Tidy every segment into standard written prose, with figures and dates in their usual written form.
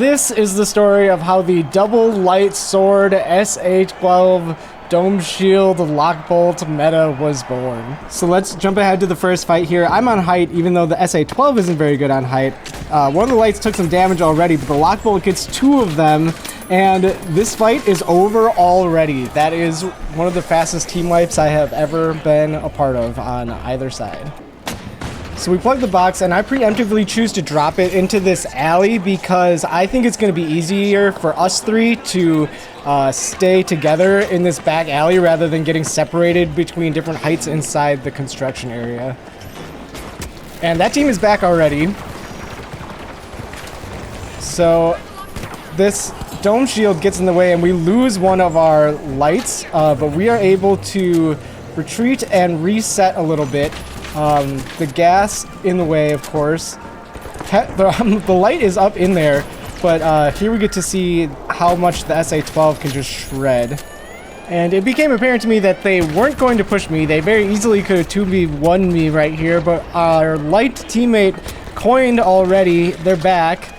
this is the story of how the double light sword SA-12 Dome Shield Lockbolt meta was born. So let's jump ahead to the first fight here. I'm on height, even though the SA-12 isn't very good on height. One of the lights took some damage already, but the Lockbolt gets 2 of them, and this fight is over already. That is one of the fastest team wipes I have ever been a part of on either side. So we plug the box, and I preemptively choose to drop it into this alley because I think it's going to be easier for us 3 to stay together in this back alley rather than getting separated between different heights inside the construction area. And that team is back already. So this dome shield gets in the way and we lose one of our lights, but we are able to retreat and reset a little bit. The gas in the way, of course. The light is up in there, but here we get to see how much the SA-12 can just shred. And it became apparent to me that they weren't going to push me. They very easily could have 2v1 me right here, but our light teammate coined already. They're back.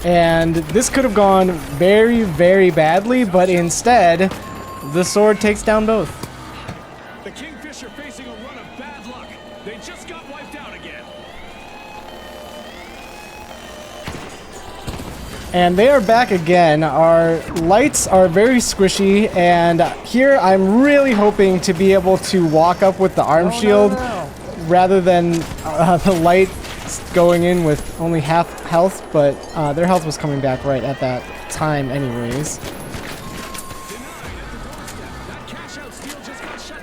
And this could have gone very, very badly, but instead, the sword takes down both. The Kingfisher facing a run of bad luck. They just got wiped out again. And they are back again. Our lights are very squishy, and here I'm really hoping to be able to walk up with the arm shield rather than the light going in with only half health, but their health was coming back right at that time anyways.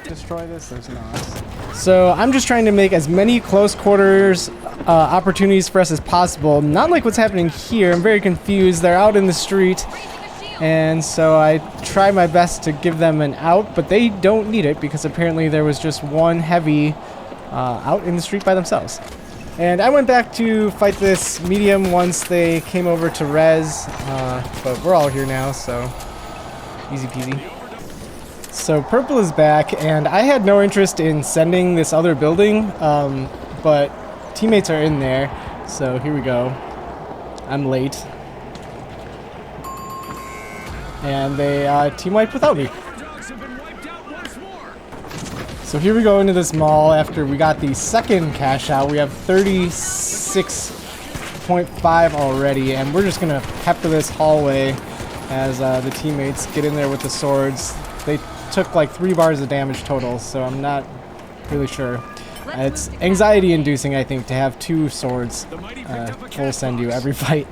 Destroy this? There's not. So I'm just trying to make as many close quarters opportunities for us as possible. Not like what's happening here. I'm very confused. They're out in the street, and so I try my best to give them an out, but they don't need it because apparently there was just one heavy out in the street by themselves. And I went back to fight this medium once they came over to res, but we're all here now, so easy peasy. So purple is back, and I had no interest in sending this other building, but teammates are in there, so here we go. I'm late. And they team wiped without me. So here we go into this mall after we got the second cash out. We have 36.5 already, and we're just going to pepper this hallway as the teammates get in there with the swords. They took like 3 bars of damage total, so I'm not really sure. It's anxiety inducing, I think, to have 2 swords full send you every fight.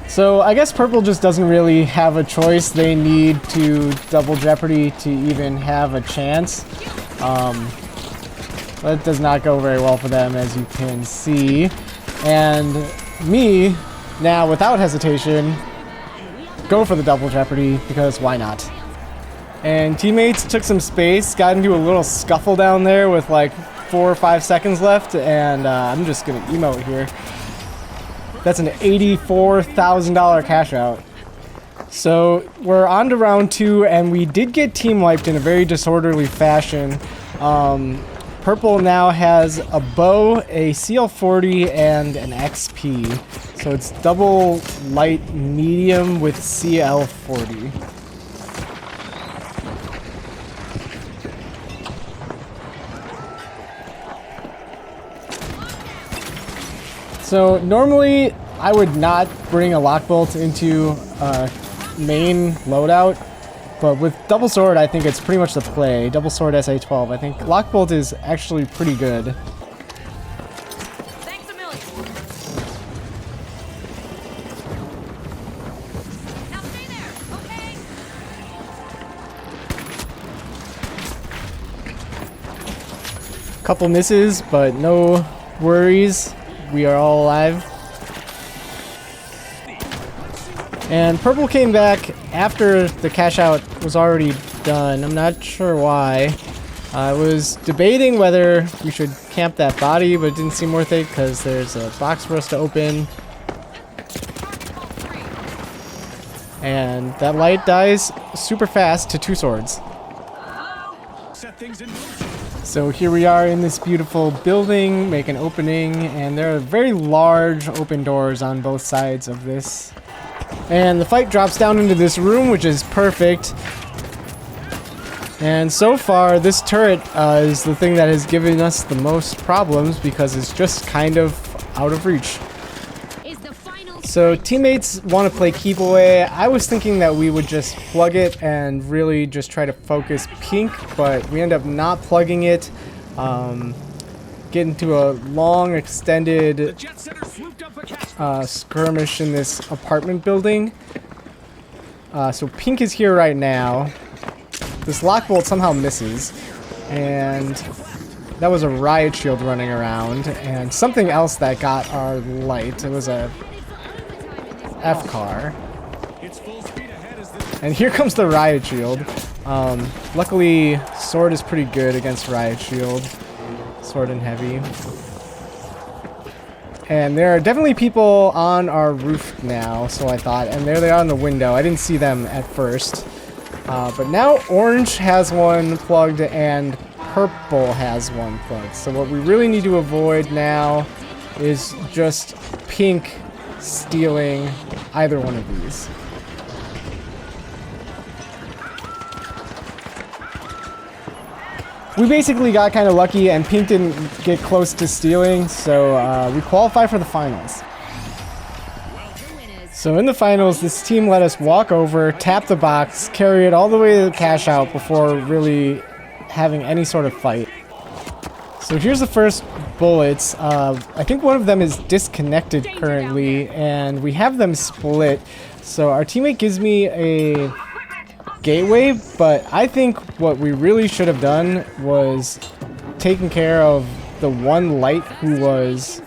So I guess purple just doesn't really have a choice. They need to double jeopardy to even have a chance. That does not go very well for them, as you can see. And me, now without hesitation, go for the double jeopardy because why not? And teammates took some space, got into a little scuffle down there with like 4 or 5 seconds left, and I'm just gonna emote here. That's an $84,000 cash out. So we're on to round 2, and we did get team wiped in a very disorderly fashion. Purple now has a bow, a CL40, and an XP. So it's double light medium with CL40. So normally I would not bring a Lockbolt into main loadout, but with double sword I think it's pretty much the play. Double sword SA-12. I think Lockbolt is actually pretty good. Thanks a million. Now stay there, okay? Couple misses, but no worries. We are all alive. And purple came back after the cash out was already done. I'm not sure why. I was debating whether we should camp that body, but it didn't seem worth it because there's a box for us to open. And that light dies super fast to 2 swords. So here we are in this beautiful building, make an opening, and there are very large open doors on both sides of this. And the fight drops down into this room, which is perfect. And so far, this turret is the thing that has given us the most problems because it's just kind of out of reach. So teammates want to play keep away. I was thinking that we would just plug it and really just try to focus pink, but we end up not plugging it. Get into a long extended skirmish in this apartment building. So pink is here right now. This lock bolt somehow misses, and that was a riot shield running around, and something else that got our light. It was a F car. And here comes the riot shield. Luckily, sword is pretty good against riot shield. Sword and heavy. And there are definitely people on our roof now, so I thought. And there they are on the window. I didn't see them at first. But now orange has one plugged and purple has one plugged. So what we really need to avoid now is just pink stealing either one of these. We basically got kind of lucky and pink didn't get close to stealing, so we qualify for the finals. So in the finals, this team let us walk over, tap the box, carry it all the way to the cash out before really having any sort of fight. So here's the first bullets. I think one of them is disconnected currently, and we have them split. So our teammate gives me a gateway, but I think what we really should have done was taken care of the one light who was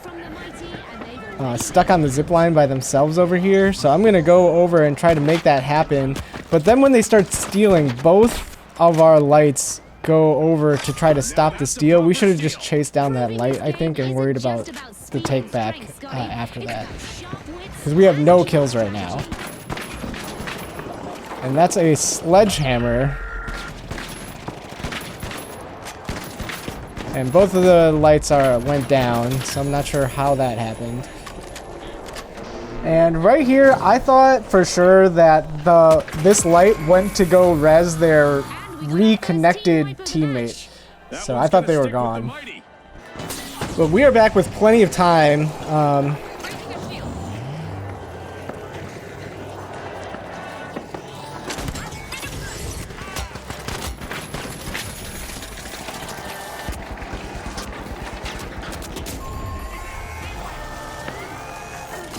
stuck on the zip line by themselves over here. So I'm going to go over and try to make that happen. But then when they start stealing, both of our lights go over to try to stop the steal. We should have just chased down that light, I think, and worried about the take back after that. Because we have no kills right now. And that's a sledgehammer. And both of the lights went down, so I'm not sure how that happened. And right here, I thought for sure that this light went to go res their reconnected teammate. So I thought they were gone. But we are back with plenty of time.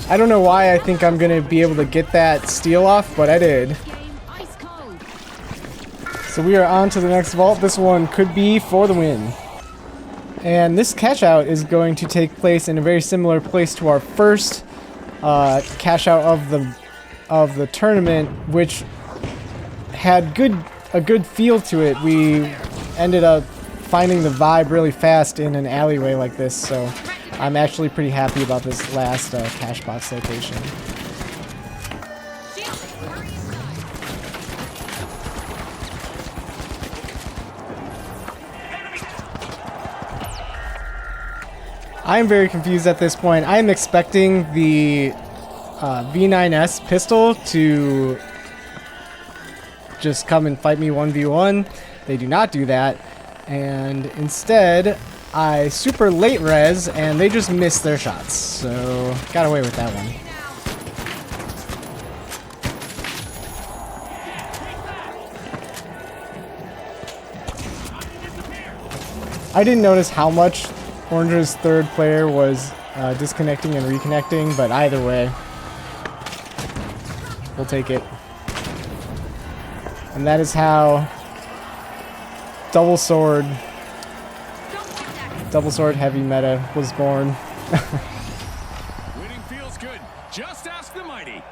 I don't know why I think I'm going to be able to get that steal off, but I did. So we are on to the next vault. This one could be for the win. And this cash out is going to take place in a very similar place to our first cash out of the tournament, which had a good feel to it. We ended up finding the vibe really fast in an alleyway like this, so I'm actually pretty happy about this last cash box location. I am very confused at this point. I am expecting the V9S pistol to just come and fight me 1v1. They do not do that. And instead, I super late res and they just missed their shots. So, got away with that one. I didn't notice how much Orange's third player was disconnecting and reconnecting, but either way, we'll take it. And that is how double sword heavy meta was born.